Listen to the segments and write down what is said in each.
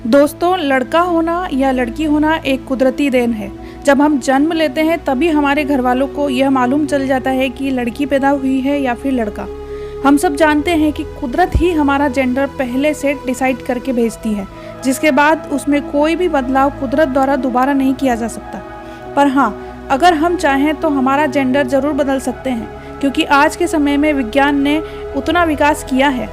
दोस्तों, लड़का होना या लड़की होना एक कुदरती देन है। जब हम जन्म लेते हैं तभी हमारे घर वालों को यह मालूम चल जाता है कि लड़की पैदा हुई है या फिर लड़का। हम सब जानते हैं कि कुदरत ही हमारा जेंडर पहले से डिसाइड करके भेजती है, जिसके बाद उसमें कोई भी बदलाव कुदरत द्वारा दोबारा नहीं किया जा सकता। पर हाँ, अगर हम चाहें तो हमारा जेंडर ज़रूर बदल सकते हैं, क्योंकि आज के समय में विज्ञान ने उतना विकास किया है।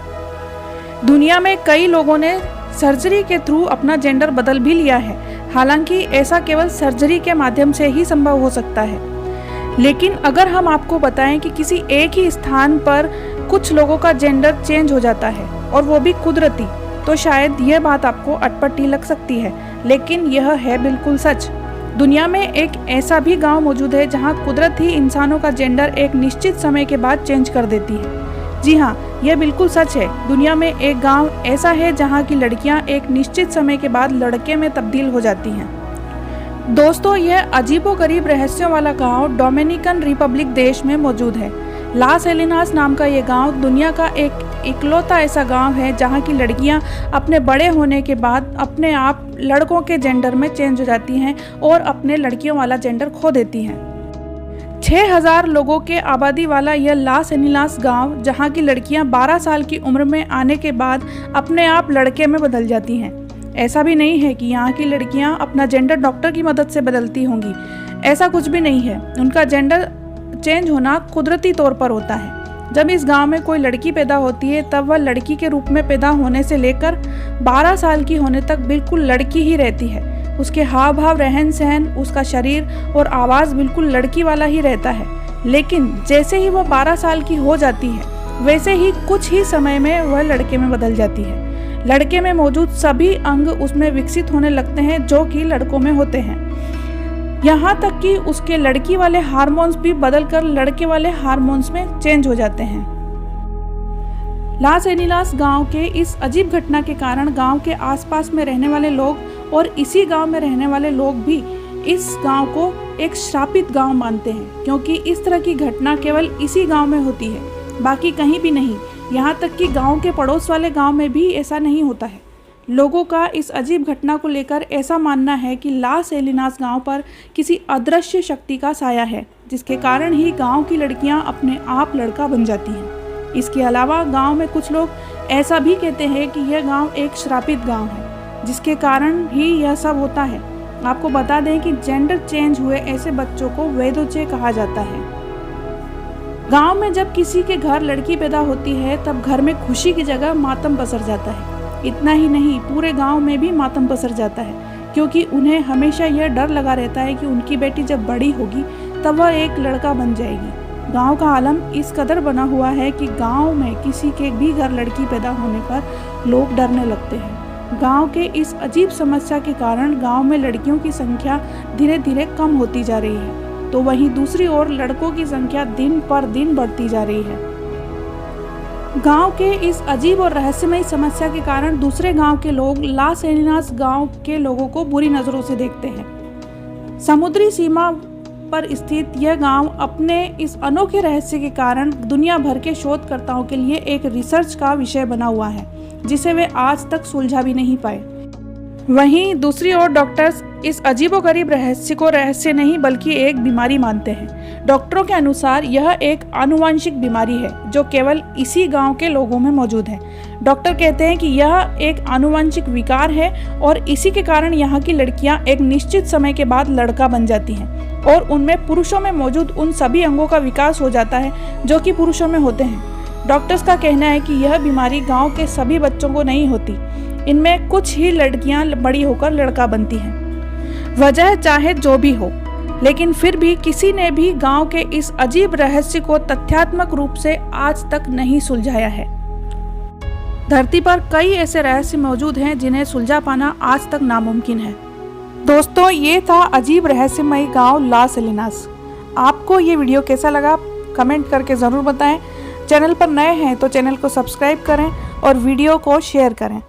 दुनिया में कई लोगों ने सर्जरी के थ्रू अपना जेंडर बदल भी लिया है। हालांकि ऐसा केवल सर्जरी के माध्यम से ही संभव हो सकता है। लेकिन अगर हम आपको बताएं कि किसी एक ही स्थान पर कुछ लोगों का जेंडर चेंज हो जाता है और वो भी कुदरती, तो शायद यह बात आपको अटपटी लग सकती है, लेकिन यह है बिल्कुल सच। दुनिया में एक ऐसा भी गांव मौजूद है जहां कुदरत ही इंसानों का जेंडर एक निश्चित समय के बाद चेंज कर देती है। जी हाँ, यह बिल्कुल सच है। दुनिया में एक गांव ऐसा है जहां की लड़कियां एक निश्चित समय के बाद लड़के में तब्दील हो जाती हैं। दोस्तों, यह अजीबोगरीब रहस्यों वाला गांव डोमिनिकन रिपब्लिक देश में मौजूद है। लास एलिनास नाम का ये गांव दुनिया का एक इकलौता ऐसा गांव है जहां की लड़कियां अपने बड़े होने के बाद अपने आप लड़कों के जेंडर में चेंज हो जाती हैं और अपने लड़कियों वाला जेंडर खो देती हैं। 6000 लोगों के आबादी वाला यह लास एलिनास गांव, जहां की लड़कियां 12 साल की उम्र में आने के बाद अपने आप लड़के में बदल जाती हैं। ऐसा भी नहीं है कि यहाँ की लड़कियां अपना जेंडर डॉक्टर की मदद से बदलती होंगी, ऐसा कुछ भी नहीं है। उनका जेंडर चेंज होना कुदरती तौर पर होता है। जब इस गांव में कोई लड़की पैदा होती है तब वह लड़की के रूप में पैदा होने से लेकर 12 साल की होने तक बिल्कुल लड़की ही रहती है। उसके हाव भाव, रहन सहन, उसका शरीर और आवाज़ बिल्कुल लड़की वाला ही रहता है। लेकिन जैसे ही वह 12 साल की हो जाती है, वैसे ही कुछ ही समय में वह लड़के में बदल जाती है। लड़के में मौजूद सभी अंग उसमें विकसित होने लगते हैं जो कि लड़कों में होते हैं। यहाँ तक कि उसके लड़की वाले हार्मोन्स भी बदलकर लड़के वाले हार्मोन्स में चेंज हो जाते हैं। लास एलिनास गांव के इस अजीब घटना के कारण गांव के आसपास में रहने वाले लोग और इसी गांव में रहने वाले लोग भी इस गांव को एक श्रापित गांव मानते हैं, क्योंकि इस तरह की घटना केवल इसी गांव में होती है, बाकी कहीं भी नहीं। यहाँ तक कि गांव के पड़ोस वाले गांव में भी ऐसा नहीं होता है। लोगों का इस अजीब घटना को लेकर ऐसा मानना है कि लास एलिनास गांव पर किसी अदृश्य शक्ति का साया है, जिसके कारण ही गांव की लड़कियां अपने आप लड़का बन जाती हैं। इसके अलावा गांव में कुछ लोग ऐसा भी कहते हैं कि यह गांव एक श्रापित गांव है, जिसके कारण ही यह सब होता है। आपको बता दें कि जेंडर चेंज हुए ऐसे बच्चों को वैधोचे कहा जाता है। गांव में जब किसी के घर लड़की पैदा होती है तब घर में खुशी की जगह मातम पसर जाता है। इतना ही नहीं, पूरे गांव में भी मातम पसर जाता है, क्योंकि उन्हें हमेशा यह डर लगा रहता है कि उनकी बेटी जब बड़ी होगी तब वह एक लड़का बन जाएगी। गांव का आलम इस कदर बना हुआ है कि गांव में किसी के भी घर लड़की पैदा होने पर लोग डरने लगते हैं। गांव के इस अजीब समस्या के कारण गांव में लड़कियों की संख्या धीरे धीरे कम होती जा रही है, तो वहीं दूसरी ओर लड़कों की संख्या दिन पर दिन बढ़ती जा रही है। गांव के इस अजीब और रहस्यमय समस्या के कारण दूसरे गांव के लोग लास एलिनास गांव के लोगों को बुरी नज़रों से देखते हैं। समुद्री सीमा पर स्थित यह गांव अपने इस अनोखे रहस्य के कारण दुनिया भर के शोधकर्ताओं के लिए एक रिसर्च का विषय बना हुआ है, जिसे वे आज तक सुलझा भी नहीं पाए। वहीं दूसरी ओर डॉक्टर्स इस अजीबोगरीब रहस्य को रहस्य नहीं बल्कि एक बीमारी मानते हैं। डॉक्टरों के अनुसार यह एक आनुवंशिक बीमारी है जो केवल इसी गांव के लोगों में मौजूद है। डॉक्टर कहते हैं कि यह एक आनुवंशिक विकार है और इसी के कारण यहाँ की लड़कियाँ एक निश्चित समय के बाद लड़का बन जाती हैं और उनमें पुरुषों में मौजूद उन सभी अंगों का विकास हो जाता है जो कि पुरुषों में होते हैं। डॉक्टर्स का कहना है कि यह बीमारी गाँव के सभी बच्चों को नहीं होती। इनमें कुछ ही लड़कियां बड़ी होकर लड़का बनती हैं। वजह चाहे जो भी हो, लेकिन फिर भी किसी ने भी गांव के इस अजीब रहस्य को तथ्यात्मक रूप से आज तक नहीं सुलझाया है। धरती पर कई ऐसे रहस्य मौजूद हैं जिन्हें सुलझा पाना आज तक नामुमकिन है। दोस्तों, ये था अजीब रहस्यमय गांव लास एलिनास। आपको ये वीडियो कैसा लगा कमेंट करके ज़रूर बताएं। चैनल पर नए हैं तो चैनल को सब्सक्राइब करें और वीडियो को शेयर करें।